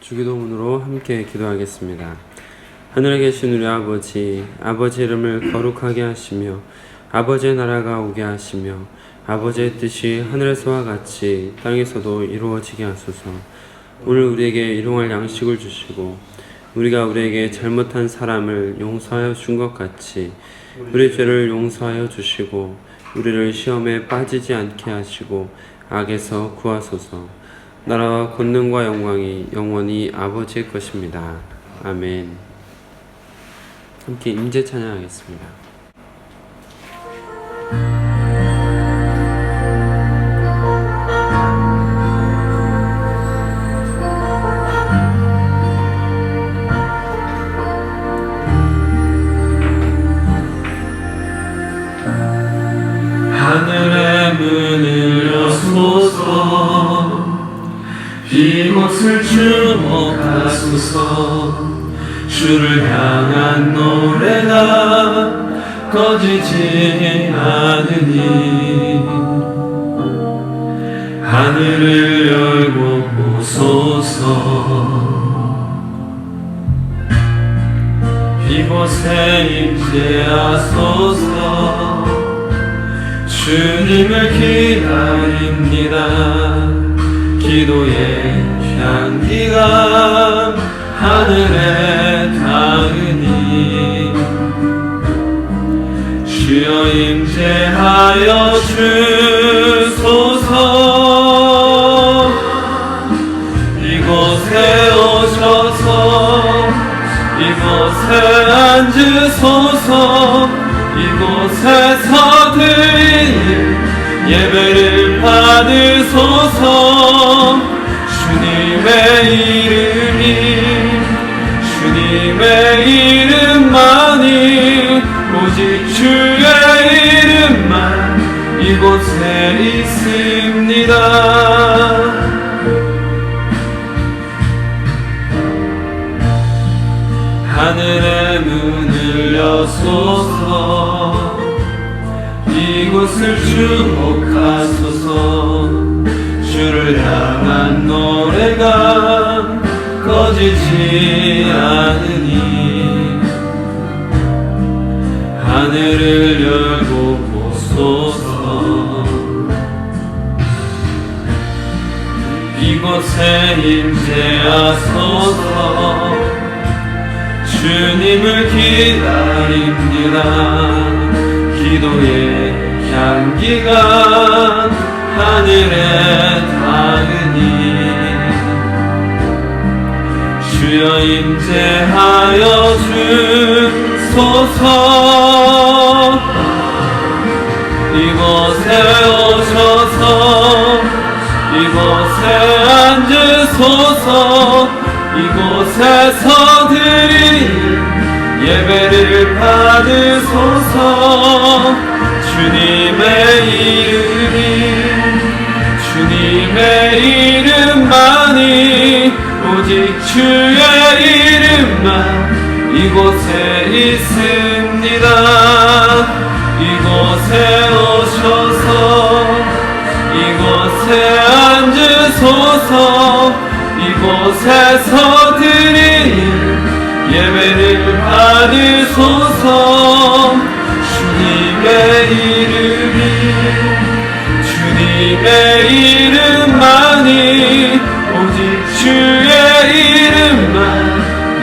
주기도문으로 함께 기도하겠습니다. 하늘에 계신 우리 아버지, 아버지 이름을 거룩하게 하시며 아버지의 나라가 오게 하시며 아버지의 뜻이 하늘에서와 같이 땅에서도 이루어지게 하소서. 오늘 우리에게 일용할 양식을 주시고 우리가 우리에게 잘못한 사람을 용서하여 준 것 같이 우리 죄를 용서하여 주시고 우리를 시험에 빠지지 않게 하시고 악에서 구하소서. 나라와 권능과 영광이 영원히 아버지의 것입니다. 아멘. 함께 임재 찬양하겠습니다. 하늘의 문을 여소서 이곳을 주목하소서. 주를 향한 노래가 꺼지지 않으니 하늘을 열고 보소서. 이곳에 임재하소서. 주님을 기다립니다. 기도의 향기가 하늘에 닿으니 주여 임재하여 주소서. 이곳에 오셔서 이곳에 앉으소서. 이곳에서 드릴 예배를 받으소서. 주님의 이름만이 오직 주의 이름만 이곳에 있습니다. 하늘의 문을 여소서. 이곳을 주목하소서. 주를 향한 노래가 꺼지지 않으니 하늘을 열고 보소서. 이곳에 임재하소서. 주님을 기다립니다. 기도의 향기가 하늘에 닿으니 주여 임재하여 주소서. 이곳에 오셔서 이곳에 앉으소서. 이곳에서 드릴 예배를 받으소서. 주님의 이름만이 오직 주의 이름만 이곳에 있습니다. 이곳에 오셔서 이곳에 앉으소서. 이곳에서 드릴 예배를 받으소서. 주님의 이름만이 오직 주의 이름만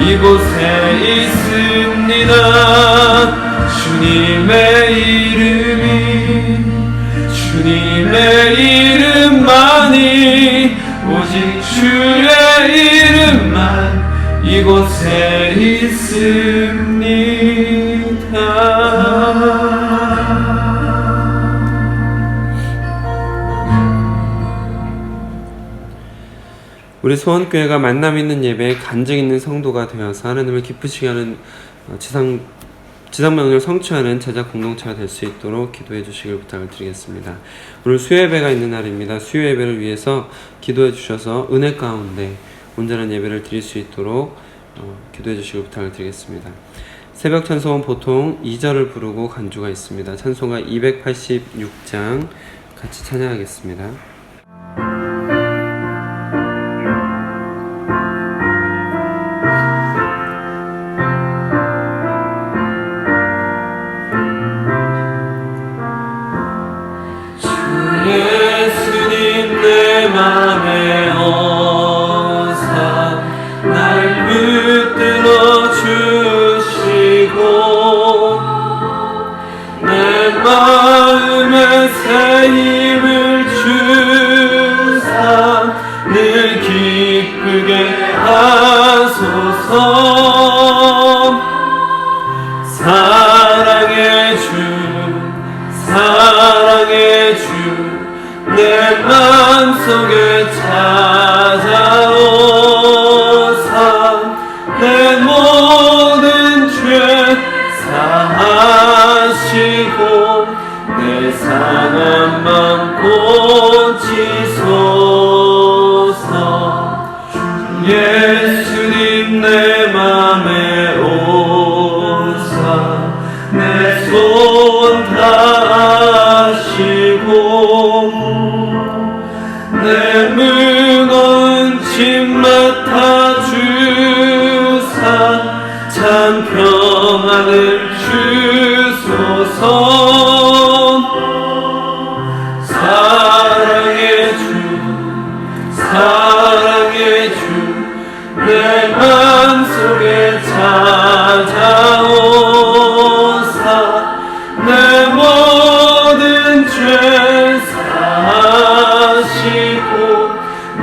이곳에 있습니다. 주님의 이름만이 오직 주의 이름만 이곳에 있습니다. 우리 소원교회가 만남 있는 예배에 간증 있는 성도가 되어서 하나님을 기쁘시게 하는 지상명령을 성취하는 제자 공동체가 될 수 있도록 기도해 주시길 부탁을 드리겠습니다. 오늘 수요예배가 있는 날입니다. 수요예배를 위해서 기도해 주셔서 은혜 가운데 온전한 예배를 드릴 수 있도록 기도해 주시길 부탁을 드리겠습니다. 새벽 찬송은 보통 2절을 부르고 간주가 있습니다. 찬송가 286장 같이 찬양하겠습니다. 울게 하소서. 사랑의 주 사랑의 주 내 맘속에 찾아오사 내 모든 죄 사하시고 내 상한 맘 고치소서. 예수님 내 맘에 오사 내 소원 다하시고 내 무거운 짐 맡아주사 참 평안을 주소서. 사랑의 주 사랑의 주 내 맘속에 찾아오사 내 모든 죄 사하시고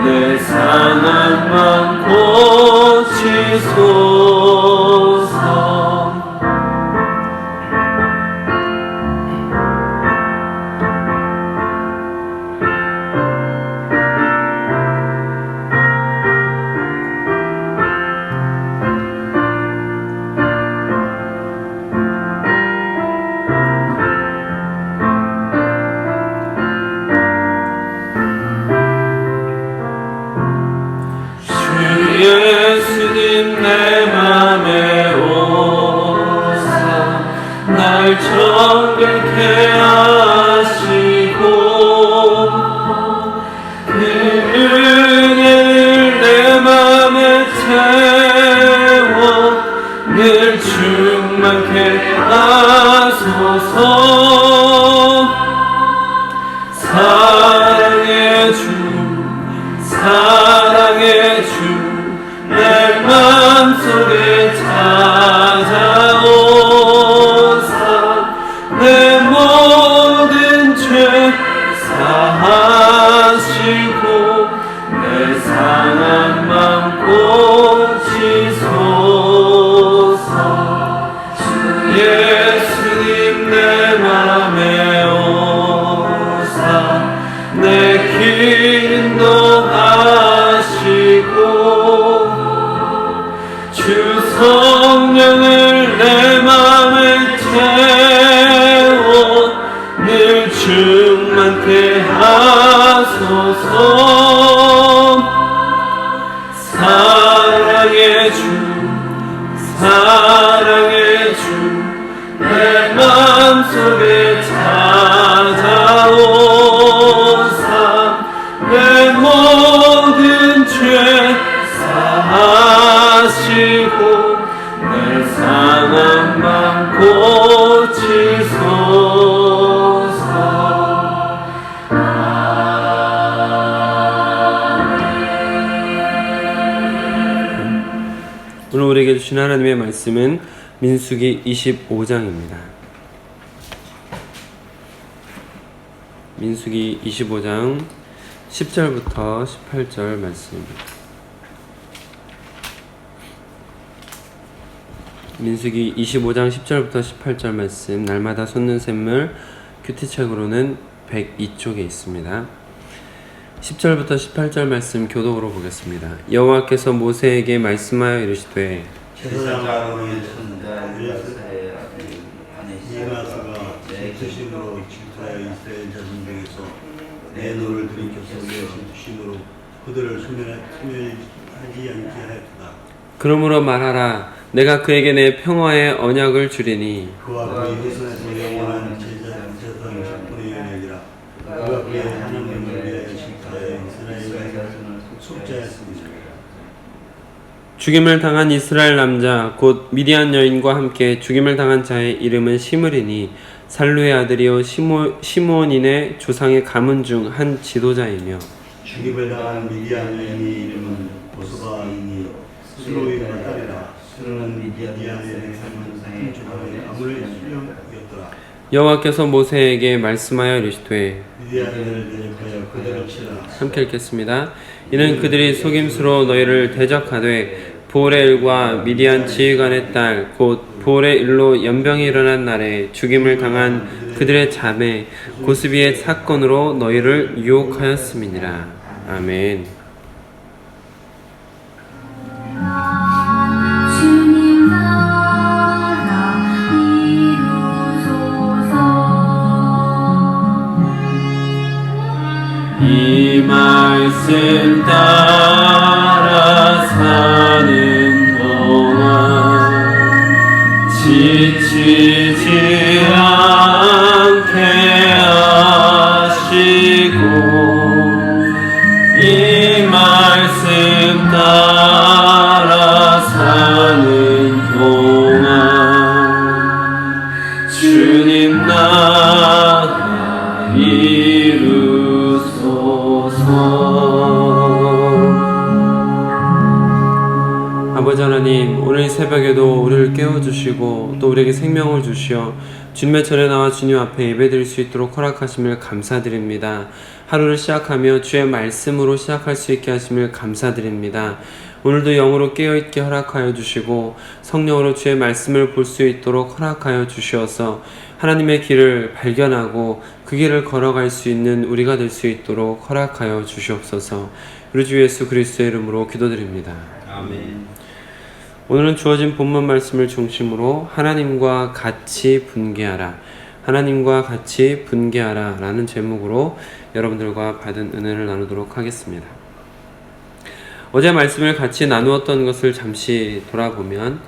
내 상한 맘 고치소서. 예수님 내 맘에 오사 날 정결케 하시고 그 은혜를 내 맘에 채워 늘 충만케 하소서. 사랑의 주 사랑의 주 내 맘속에 찾아오사 내 모든 죄 사하시고 내 상한 맘 고치소서. 예수님 내 맘에 오사 내 길 인도하시고 주 성령을 내 맘에 채워 늘 충만케 하소서. 사랑의 주 사랑의 주 내 맘속에 찾아오사 내 모든 죄 사하시고 내 상한 맘 고치소서. 오늘 우리에게 주신 하나님의 말씀은 민수기 25장입니다. 민수기 25장 10절부터 18절 말씀입니다. 민수기 25장 10절부터 18절 말씀, 날마다 솟는 샘물 큐티책으로는 102쪽에 있습니다. 10절부터 18절 말씀 교독으로 보겠습니다. 여호와께서 모세에게 말씀하여 이르시되 제사장으로의 천자 유다사의 이가스가 내 뜻심으로 질투하여 이스라엘 자손 중에서 내 노를 들이켜서 내 질투심으로 그들을 소멸하지 않게 하였다. 그러므로 말하라. 내가 그에게 내 평화의 언약을 주리니 그와 그의 후손에서 영원한 제사장 식분의 연약이라. 그가 그의 하나님을 위하여 질투하여 이스라엘 자손을 속죄하였습니다. 죽임을 당한 이스라엘 남자 곧 미디안 여인과 함께 죽임을 당한 자의 이름은 시므리니 살루의 아들이요 시므온인의 조상의 가문 중 한 지도자이며 죽임을 당한 미디안 여인의 이름은 보스바이니 슬로이의 딸이라. 슬로는 미디안의 가문 조상의 가문의 수령이었더라. 여호와께서 모세에게 말씀하여 이르시되 미디안을 대적하여 그들을 치라. 함께 읽겠습니다. 이는 그들이 속임수로 너희를 대적하되 보레일과 미디안 지휘관의 딸 곧 보레일로 연병이 일어난 날에 죽임을 당한 그들의 자매 고스비의 사건으로 너희를 유혹하였음이니라. 아멘. 주님 나라 이루소서. 이 말씀 따라 사는 동안 지치지 않게 하시고 이 말씀 따라 사는 동안 주님 나라 이루소서. 아버지 하나님, 오늘 이 새벽에도 우리를 깨워주시고 또 우리에게 생명을 주시어 주님의 전에 나와 주님 앞에 예배드릴 수 있도록 허락하심을 감사드립니다. 하루를 시작하며 주의 말씀으로 시작할 수 있게 하심을 감사드립니다. 오늘도 영으로 깨어있게 허락하여 주시고 성령으로 주의 말씀을 볼 수 있도록 허락하여 주시어서 하나님의 길을 발견하고 그 길을 걸어갈 수 있는 우리가 될 수 있도록 허락하여 주시옵소서. 우리 주 예수 그리스도의 이름으로 기도드립니다. 아멘. 오늘은 주어진 본문 말씀을 중심으로 하나님과 같이 분개하라, 하나님과 같이 분개하라 라는 제목으로 여러분들과 받은 은혜를 나누도록 하겠습니다. 어제 말씀을 같이 나누었던 것을 잠시 돌아보면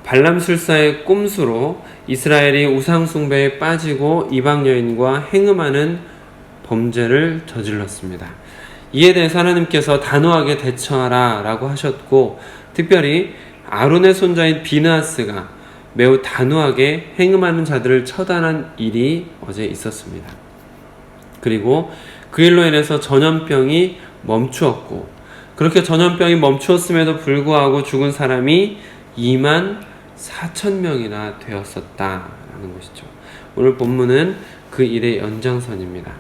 발람술사의 꼼수로 이스라엘이 우상숭배에 빠지고 이방 여인과 행음하는 범죄를 저질렀습니다. 이에 대해서 하나님께서 단호하게 대처하라 라고 하셨고, 특별히 아론의 손자인 비느하스가 매우 단호하게 행음하는 자들을 처단한 일이 어제 있었습니다. 그리고 그 일로 인해서 전염병이 멈추었고, 그렇게 전염병이 멈추었음에도 불구하고 죽은 사람이 24,000명이나 되었었다라는 것이죠. 오늘 본문은 그 일의 연장선입니다.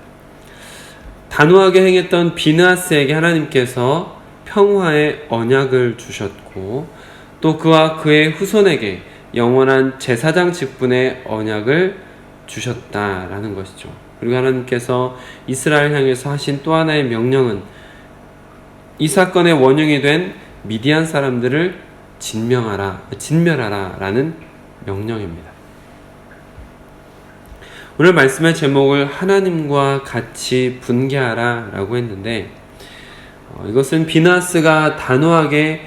단호하게 행했던 비느하스에게 하나님께서 평화의 언약을 주셨고, 또 그와 그의 후손에게 영원한 제사장 직분의 언약을 주셨다라는 것이죠. 그리고 하나님께서 이스라엘 향해서 하신 또 하나의 명령은 이 사건의 원흉이 된 미디안 사람들을 진멸하라 라는 명령입니다. 오늘 말씀의 제목을 하나님과 같이 분개하라 라고 했는데, 이것은 비느하스가 단호하게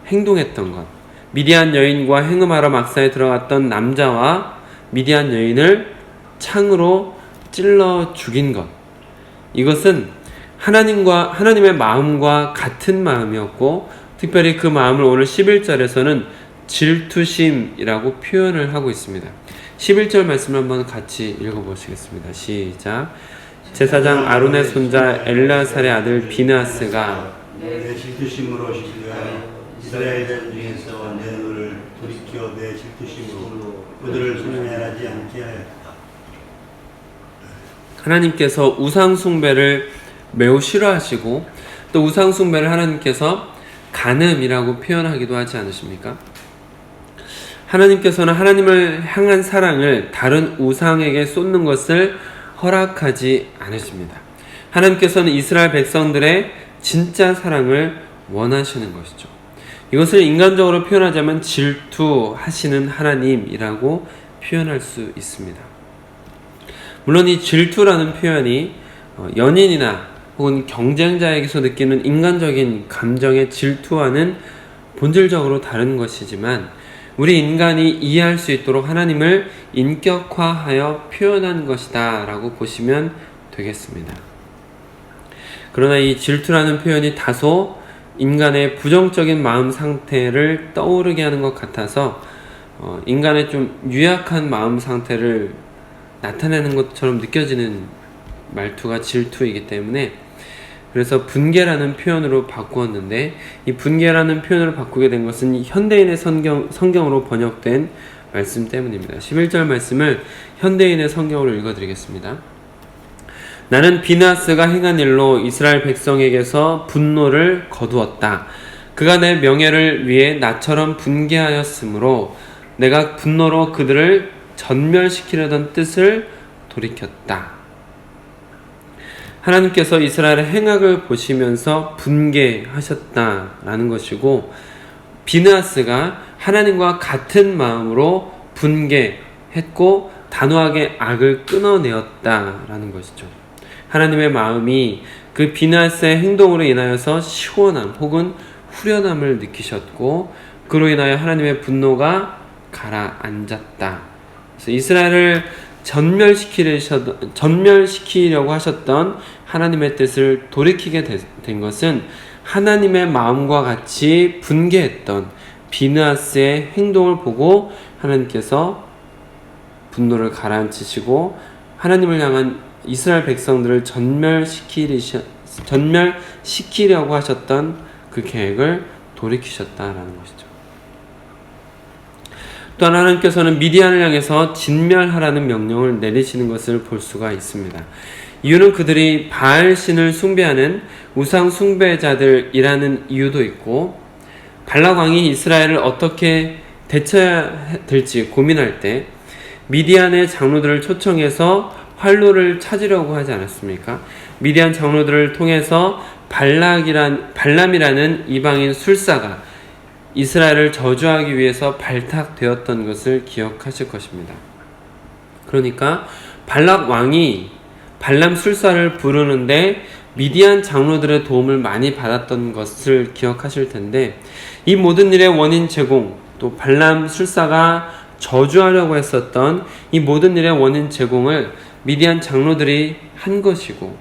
행동했던 것, 미디안 여인과 행음하러 막사에 들어갔던 남자와 미디안 여인을 창으로 찔러 죽인 것, 이것은 하나님의 마음과 같은 마음이었고, 특별히 그 마음을 오늘 11절에서는 질투심이라고 표현을 하고 있습니다. 11절 말씀을 한번 같이 읽어보시겠습니다. 시작. 제사장 아론의 손자 엘르아살의 아들 비느하스가 내 질투심으로 이스라엘 자손 중에서 내 눈을 돌이켜 내 질투심으로 그들을 소멸하지 않게 하였다. 하나님께서 우상 숭배를 매우 싫어하시고, 또 우상 숭배를 하나님께서 간음이라고 표현하기도 하지 않으십니까? 하나님께서는 하나님을 향한 사랑을 다른 우상에게 쏟는 것을 허락하지 않으십니다. 하나님께서는 이스라엘 백성들의 진짜 사랑을 원하시는 것이죠. 이것을 인간적으로 표현하자면 질투하시는 하나님이라고 표현할 수 있습니다. 물론 이 질투라는 표현이 연인이나 혹은 경쟁자에게서 느끼는 인간적인 감정의 질투와는 본질적으로 다른 것이지만, 우리 인간이 이해할 수 있도록 하나님을 인격화하여 표현한 것이다 라고 보시면 되겠습니다. 그러나 이 질투라는 표현이 다소 인간의 부정적인 마음 상태를 떠오르게 하는 것 같아서 인간의 좀 유약한 마음 상태를 나타내는 것처럼 느껴지는 말투가 질투이기 때문에, 그래서 분개라는 표현으로 바꾸었는데, 이 분개라는 표현으로 바꾸게 된 것은 현대인의 성경으로 번역된 말씀 때문입니다. 11절 말씀을 현대인의 성경으로 읽어드리겠습니다. 나는 비느하스가 행한 일로 이스라엘 백성에게서 분노를 거두었다. 그가 내 명예를 위해 나처럼 분개하였으므로 내가 분노로 그들을 전멸시키려던 뜻을 돌이켰다. 하나님께서 이스라엘의 행악을 보시면서 분개하셨다라는 것이고, 비느하스가 하나님과 같은 마음으로 분개했고 단호하게 악을 끊어내었다라는 것이죠. 하나님의 마음이 그 비느하스의 행동으로 인하여서 시원함 혹은 후련함을 느끼셨고, 그로 인하여 하나님의 분노가 가라앉았다. 그래서 이스라엘을 전멸시키려고 하셨던 하나님의 뜻을 돌이키게 된 것은 하나님의 마음과 같이 분개했던 비느하스의 행동을 보고 하나님께서 분노를 가라앉히시고 하나님을 향한 이스라엘 백성들을 전멸시키려고 하셨던 그 계획을 돌이키셨다라는 것이죠. 또한 하나님께서는 미디안을 향해서 진멸하라는 명령을 내리시는 것을 볼 수가 있습니다. 이유는 그들이 바알신을 숭배하는 우상 숭배자들이라는 이유도 있고, 발락 왕이 이스라엘을 어떻게 대처해야 될지 고민할 때 미디안의 장로들을 초청해서 활로를 찾으려고 하지 않았습니까? 미디안 장로들을 통해서 발람이라는 이방인 술사가 이스라엘을 저주하기 위해서 발탁되었던 것을 기억하실 것입니다. 그러니까 발락 왕이 발람 술사를 부르는데 미디안 장로들의 도움을 많이 받았던 것을 기억하실 텐데, 이 모든 일의 원인 제공, 또 발람 술사가 저주하려고 했었던 이 모든 일의 원인 제공을 미디안 장로들이 한 것이고,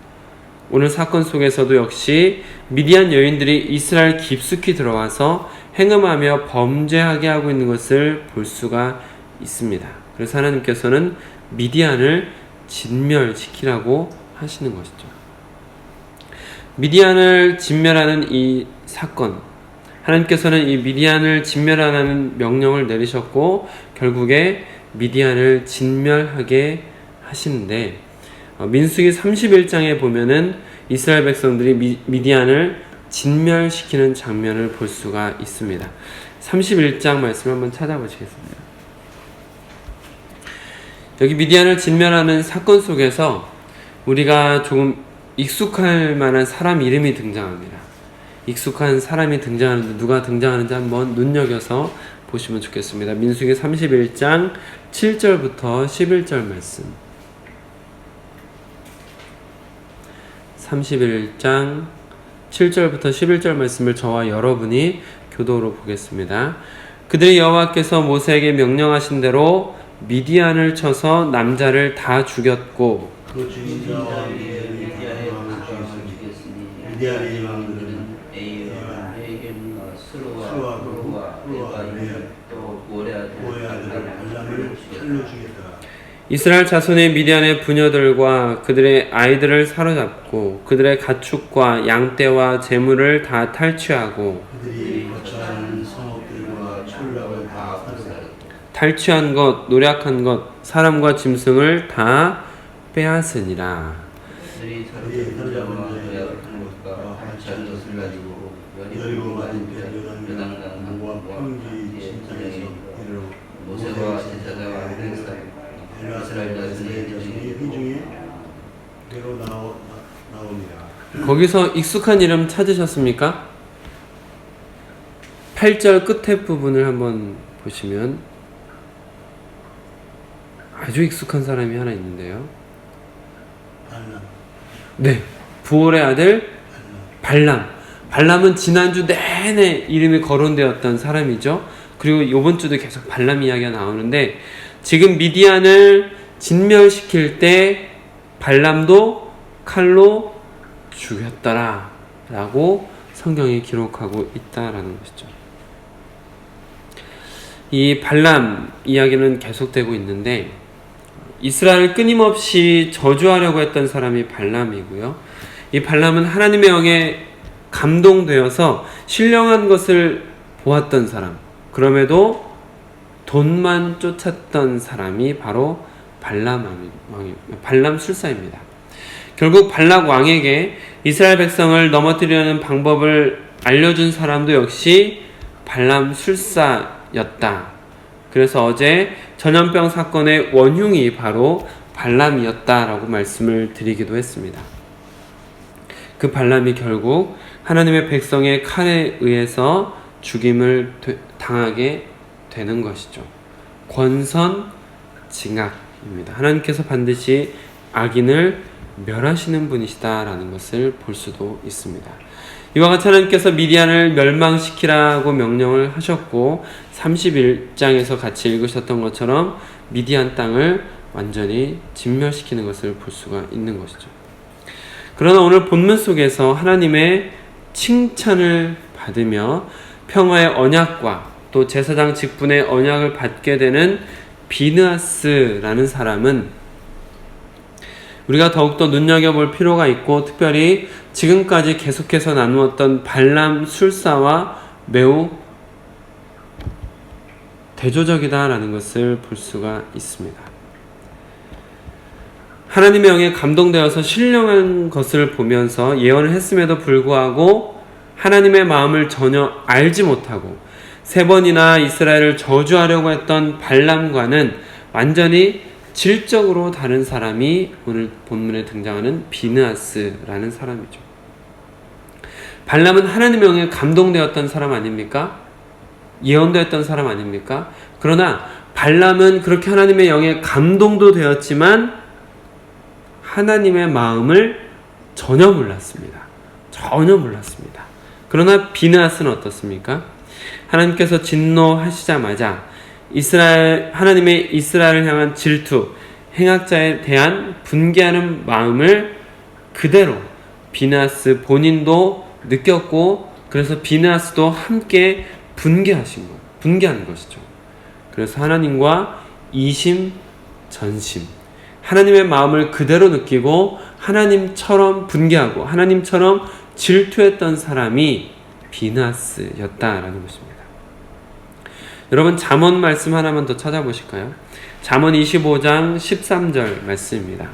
오늘 사건 속에서도 역시 미디안 여인들이 이스라엘 깊숙이 들어와서 행음하며 범죄하게 하고 있는 것을 볼 수가 있습니다. 그래서 하나님께서는 미디안을 진멸시키라고 하시는 것이죠. 미디안을 진멸하는 이 사건, 하나님께서는 이 미디안을 진멸하라는 명령을 내리셨고 결국에 미디안을 진멸하게 하시는데, 민수기 31장에 보면은 이스라엘 백성들이 미디안을 진멸시키는 장면을 볼 수가 있습니다. 31장 말씀 한번 찾아보시겠습니다. 여기 미디안을 진멸하는 사건 속에서 우리가 조금 익숙할 만한 사람 이름이 등장합니다. 익숙한 사람이 등장하는데 누가 등장하는지 한번 눈여겨서 보시면 좋겠습니다. 민수기 31장 7절부터 11절 말씀. 31장 7절부터 11절 말씀을 저와 여러분이 교독으로 보겠습니다. 그들이 여호와께서 모세에게 명령하신 대로 미디안을 쳐서 남자를 다 죽였고, 그 죽인 자와 미디안의 왕을 죽였으니 미디안의 왕들은 스루와 또 모래 아들 발람을 칼로 죽였더라. 이스라엘 자손의 미디안의 부녀들과 그들의 아이들을 사로잡고 그들의 가축과 양떼와 재물을 다 탈취하고, 그들이 거처하는 성읍들과 출락을 다 사로잡고 탈취한 것, 노략한 것, 사람과 짐승을 다 빼앗으니라. 그들이 사로잡은 노략한 것과 탈취한 것을 가지고 여리고 맞은 벼랑 모압 평지 진창에서 이르러 모세와 제사장과 이스라엘 자손의 회중에 괴로 나옵니다. 거기서 익숙한 이름 찾으셨습니까? 8절 끝에 부분을 한번 보시면 아주 익숙한 사람이 하나 있는데요. 발람. 네, 부올의 아들 발람. 발람은 지난주 내내 이름이 거론되었던 사람이죠. 그리고 이번 주도 계속 발람 이야기가 나오는데, 지금 미디안을 진멸시킬 때 발람도 칼로 죽였더라 라고 성경이 기록하고 있다라는 것이죠. 이 발람 이야기는 계속되고 있는데, 이스라엘을 끊임없이 저주하려고 했던 사람이 발람이고요. 이 발람은 하나님의 영에 감동되어서 신령한 것을 보았던 사람, 그럼에도 돈만 쫓았던 사람이 바로 발람 술사입니다. 결국 발락 왕에게 이스라엘 백성을 넘어뜨리려는 방법을 알려준 사람도 역시 발람 술사였다. 그래서 어제 전염병 사건의 원흉이 바로 발람이었다라고 말씀을 드리기도 했습니다. 그 발람이 결국 하나님의 백성의 칼에 의해서 죽임을 당하게 되는 것이죠. 권선징악입니다. 하나님께서 반드시 악인을 멸하시는 분이시다라는 것을 볼 수도 있습니다. 이와 같이 하나님께서 미디안을 멸망시키라고 명령을 하셨고 31장에서 같이 읽으셨던 것처럼 미디안 땅을 완전히 진멸시키는 것을 볼 수가 있는 것이죠. 그러나 오늘 본문 속에서 하나님의 칭찬을 받으며 평화의 언약과 또 제사장 직분의 언약을 받게 되는 비느하스라는 사람은 우리가 더욱더 눈여겨볼 필요가 있고, 특별히 지금까지 계속해서 나누었던 발람 술사와 매우 대조적이다라는 것을 볼 수가 있습니다. 하나님의 영에 감동되어서 신령한 것을 보면서 예언을 했음에도 불구하고 하나님의 마음을 전혀 알지 못하고 3번이나 이스라엘을 저주하려고 했던 발람과는 완전히 질적으로 다른 사람이 오늘 본문에 등장하는 비느하스라는 사람이죠. 발람은 하나님의 영에 감동되었던 사람 아닙니까? 예언되었던 사람 아닙니까? 그러나 발람은 그렇게 하나님의 영에 감동도 되었지만 하나님의 마음을 전혀 몰랐습니다. 전혀 몰랐습니다. 그러나 비느하스는 어떻습니까? 하나님께서 진노하시자마자 하나님의 이스라엘을 향한 질투, 행악자에 대한 분개하는 마음을 그대로 비느하스 본인도 느꼈고, 그래서 비느하스도 함께 분개한 것이죠. 그래서 하나님과 이심전심, 하나님의 마음을 그대로 느끼고 하나님처럼 분개하고 하나님처럼 질투했던 사람이 비느하스였다라는 것입니다. 여러분, 잠언 말씀 하나만 더 찾아보실까요? 잠언 25장 13절 말씀입니다.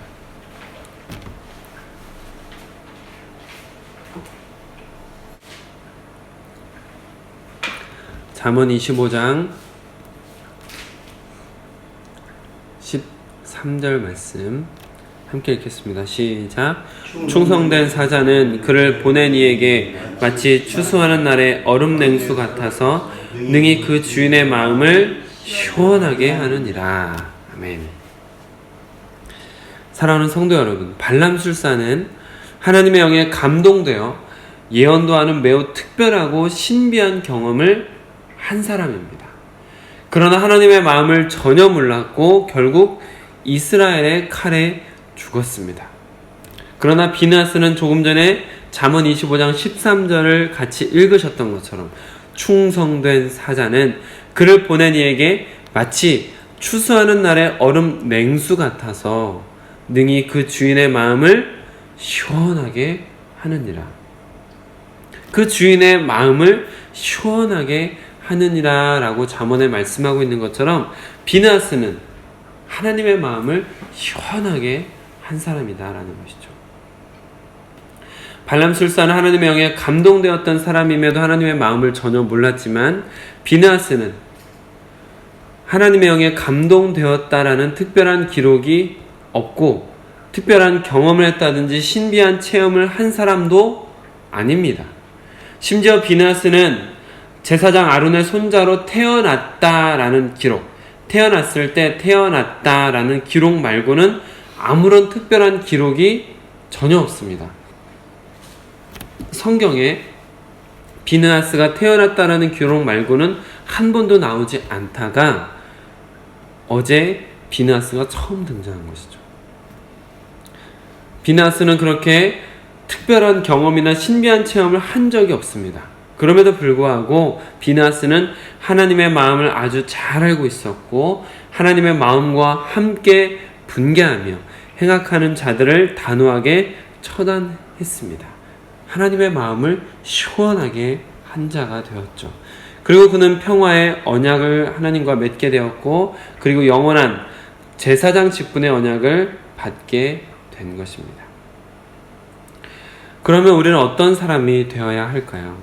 잠언 25장 13절 말씀 함께 읽겠습니다. 시작. 충성된 사자는 그를 보낸 이에게 마치 추수하는 날의 얼음 냉수 같아서 능히 그 주인의 마음을 시원하게 하느니라. 아멘. 사랑하는 성도 여러분, 발람술사는 하나님의 영에 감동되어 예언도 하는 매우 특별하고 신비한 경험을 한 사람입니다. 그러나 하나님의 마음을 전혀 몰랐고 결국 이스라엘의 칼에 죽었습니다. 그러나 비느하스는 조금 전에 잠언 25장 13절을 같이 읽으셨던 것처럼 충성된 사자는 그를 보낸 이에게 마치 추수하는 날의 얼음 냉수 같아서 능히 그 주인의 마음을 시원하게 하느니라. 그 주인의 마음을 시원하게 하느니라 라고 잠언에 말씀하고 있는 것처럼 비느하스는 하나님의 마음을 시원하게 한 사람이다 라는 것이죠. 발람술사는 하나님의 영에 감동되었던 사람임에도 하나님의 마음을 전혀 몰랐지만 비느하스는 하나님의 영에 감동되었다라는 특별한 기록이 없고 특별한 경험을 했다든지 신비한 체험을 한 사람도 아닙니다. 심지어 비느하스는 제사장 아론의 손자로 태어났다라는 기록, 태어났을 때 태어났다라는 기록 말고는 아무런 특별한 기록이 전혀 없습니다. 성경에 비느하스가 태어났다라는 기록 말고는 한 번도 나오지 않다가 어제 비느하스가 처음 등장한 것이죠. 비느하스는 그렇게 특별한 경험이나 신비한 체험을 한 적이 없습니다. 그럼에도 불구하고 비느하스는 하나님의 마음을 아주 잘 알고 있었고 하나님의 마음과 함께 분개하며 행악하는 자들을 단호하게 처단했습니다. 하나님의 마음을 시원하게 한 자가 되었죠. 그리고 그는 평화의 언약을 하나님과 맺게 되었고 그리고 영원한 제사장 직분의 언약을 받게 된 것입니다. 그러면 우리는 어떤 사람이 되어야 할까요?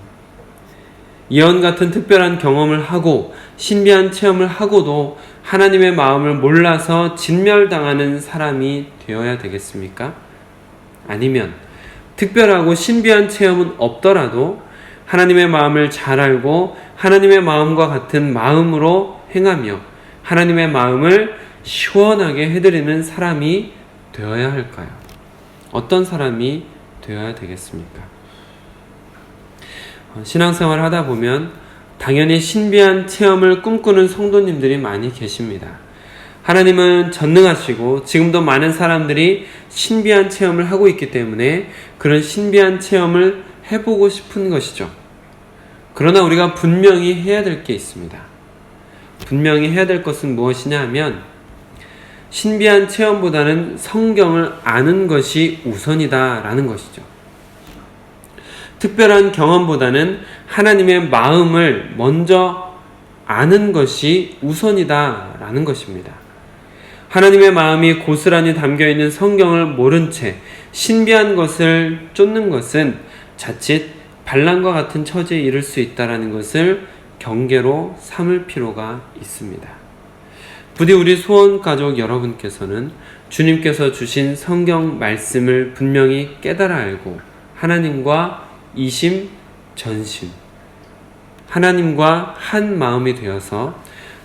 예언 같은 특별한 경험을 하고 신비한 체험을 하고도 하나님의 마음을 몰라서 진멸당하는 사람이 되어야 되겠습니까? 아니면 특별하고 신비한 체험은 없더라도 하나님의 마음을 잘 알고 하나님의 마음과 같은 마음으로 행하며 하나님의 마음을 시원하게 해드리는 사람이 되어야 할까요? 어떤 사람이 되어야 되겠습니까? 신앙생활을 하다 보면 당연히 신비한 체험을 꿈꾸는 성도님들이 많이 계십니다. 하나님은 전능하시고 지금도 많은 사람들이 신비한 체험을 하고 있기 때문에 그런 신비한 체험을 해보고 싶은 것이죠. 그러나 우리가 분명히 해야 될 게 있습니다. 분명히 해야 될 것은 무엇이냐 하면 신비한 체험보다는 성경을 아는 것이 우선이다라는 것이죠. 특별한 경험보다는 하나님의 마음을 먼저 아는 것이 우선이다라는 것입니다. 하나님의 마음이 고스란히 담겨있는 성경을 모른 채 신비한 것을 쫓는 것은 자칫 반란과 같은 처지에 이를 수 있다는 것을 경계로 삼을 필요가 있습니다. 부디 우리 소원가족 여러분께서는 주님께서 주신 성경 말씀을 분명히 깨달아 알고 하나님과 이심전심, 하나님과 한 마음이 되어서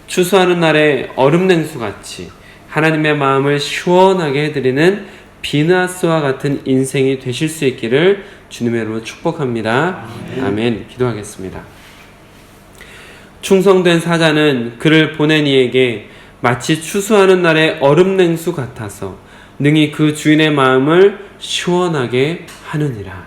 추수하는 날에 얼음냉수같이 하나님의 마음을 시원하게 해드리는 비느하스와 같은 인생이 되실 수 있기를 주님의 이름으로 축복합니다. 아멘. 기도하겠습니다. 충성된 사자는 그를 보낸 이에게 마치 추수하는 날의 얼음냉수 같아서 능히 그 주인의 마음을 시원하게 하느니라.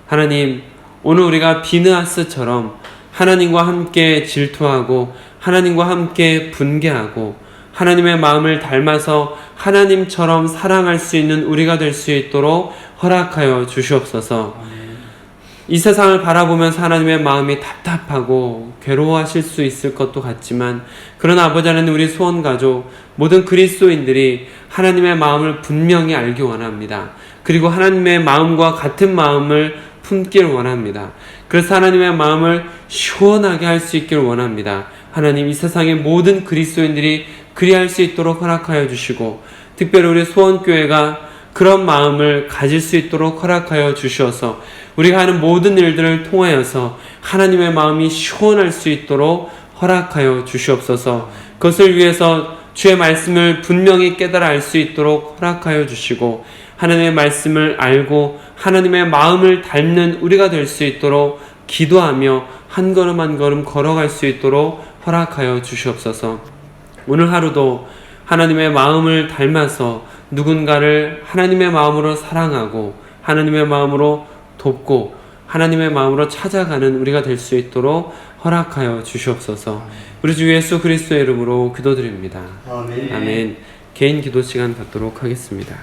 하나님, 오늘 우리가 비느하스처럼 하나님과 함께 질투하고 하나님과 함께 분개하고 하나님의 마음을 닮아서 하나님처럼 사랑할 수 있는 우리가 될 수 있도록 허락하여 주시옵소서. 이 세상을 바라보면서 하나님의 마음이 답답하고 괴로워하실 수 있을 것도 같지만 그러나 아버지 하나님, 우리 소원가족 모든 그리스도인들이 하나님의 마음을 분명히 알기 원합니다. 그리고 하나님의 마음과 같은 마음을 품길 원합니다. 그래서 하나님의 마음을 시원하게 할 수 있길 원합니다. 하나님, 이 세상의 모든 그리스도인들이 그리할 수 있도록 허락하여 주시고 특별히 우리 소원교회가 그런 마음을 가질 수 있도록 허락하여 주셔서 우리가 하는 모든 일들을 통하여서 하나님의 마음이 시원할 수 있도록 허락하여 주시옵소서. 그것을 위해서 주의 말씀을 분명히 깨달아 알 수 있도록 허락하여 주시고 하나님의 말씀을 알고 하나님의 마음을 닮는 우리가 될 수 있도록 기도하며 한 걸음 한 걸음 걸어갈 수 있도록 허락하여 주시옵소서. 오늘 하루도 하나님의 마음을 닮아서 누군가를 하나님의 마음으로 사랑하고 하나님의 마음으로 돕고 하나님의 마음으로 찾아가는 우리가 될 수 있도록 허락하여 주시옵소서. 우리 주 예수 그리스도의 이름으로 기도드립니다. 아멘. 아멘. 개인 기도 시간 갖도록 하겠습니다.